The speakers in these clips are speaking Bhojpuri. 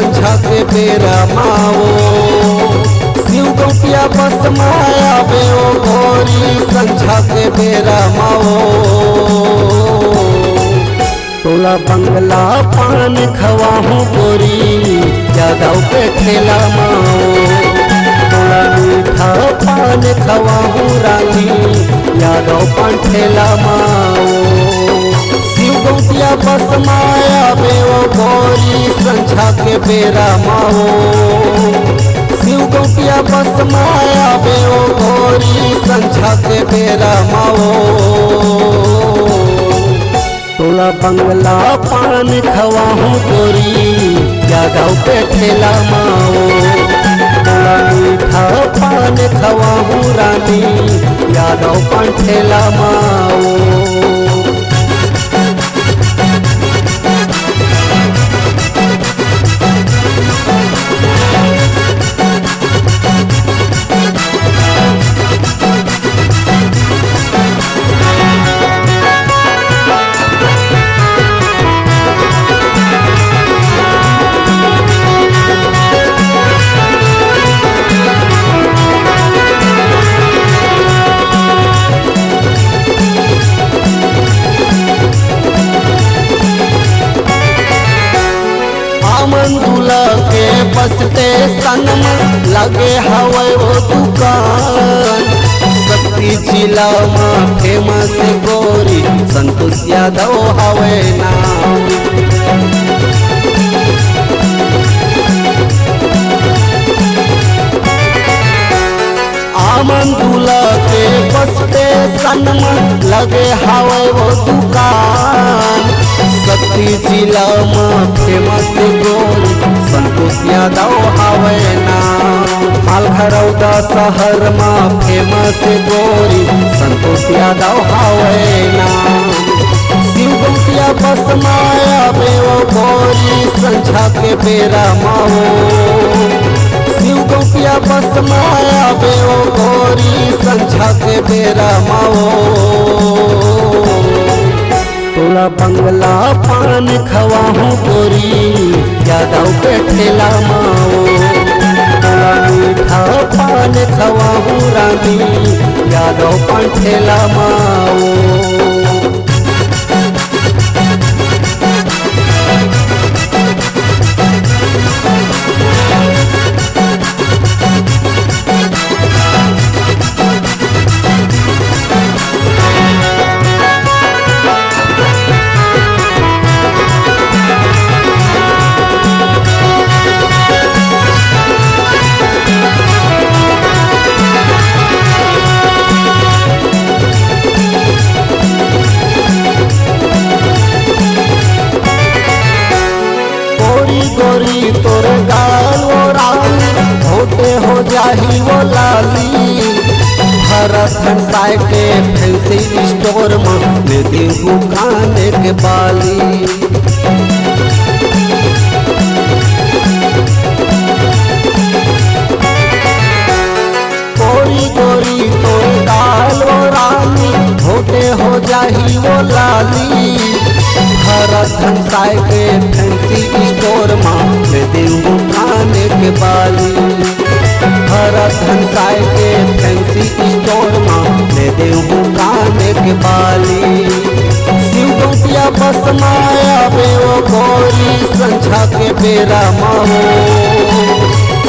संझा के बेरा माओ शिव गौटिया बस माया बे ओ गोरी संझा के बेरा माओ तोला बंगला पान खवाहू गोरी यादव पे ठेला माओ तोला मीठा पान खवाहू रानी यादव पान ठेला माओ शिव गौटिया बस माया बे ओ गोरी संझा के बेरा माओ शिव गौटिया बस माया बे ओ गोरी संझा के बेरा माओ तोला बंगला पान खवाहू गोरी यादव पे ठेला माओ तोला मीठा पान खवाहू रानी यादव पान ठेला माओ मंदुला के बसते सनम लगे हवे वो दुकान शक्ति जिला में फेमस गोरी संतोष यादव हवे नाम मंदुला के बसते सनम लगे हवे वो दुकान शक्ति जिला में फेमस गोरी संतोष यादव हवे नाम मालघरौदा शहर में फेमस गोरी संतोष यादव हवे नाम शिव गौटिया बस माया बे ओ गोरी संझा के बेरा माओ शिव गौटिया बस माया बे ओ गोरी संझा के बेरा माओ तोला बंगला पान खवाहू गोरी यादव पे ठेला माओ तोला मीठा पान खवाहू रानी यादव पान ठेला माओ गोरी तोर गाल वो रानी होते हो जाही वो लाली भरत हंसाए के फैंसी स्टोर में ले देहू काने के बाली गोरी गोरी तोर गाल वो रानी होते हो जाही वो लाली भरत हंसाए के फैंसी स्टोर में ले देहू काने के बाली भरत हंसाए के फैंसी स्टोर में ले देहू काने के बाली शिव गौटिया बस माया बे ओ गोरी संझा के बेरा माओ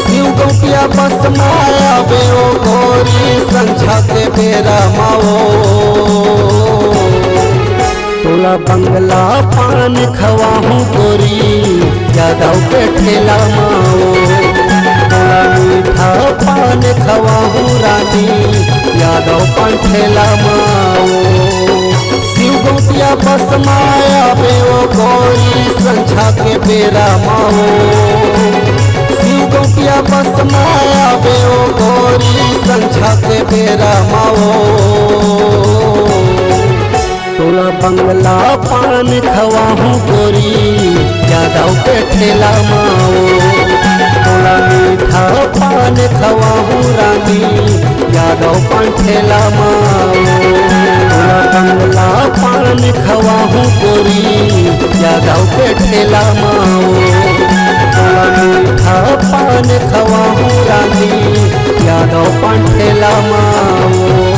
शिव गौटिया बस माया बे ओ गोरी संझा के बेरा माओ तोला बंगला पान खवाहू गोरी यादव पे ठेला माओ तोला मीठा पान खवाहू रानी यादव पान ठेला माओ शिव गौटिया बस माया बे ओ गोरी संझा के बेरा माओ शिव गौटिया बस माया बे ओ गोरी संझा के बेरा माओ तोला बंगला पान खवाहू गोरी यादव पे ठेला माओ तोला मीठा पान खवाहू रानी यादव पान ठेला माओ तोला बंगला पान खवाहू गोरी यादव पे ठेला माओ तोला मीठा पान खवाहूँ रानी, यादव पान ठेला माओ।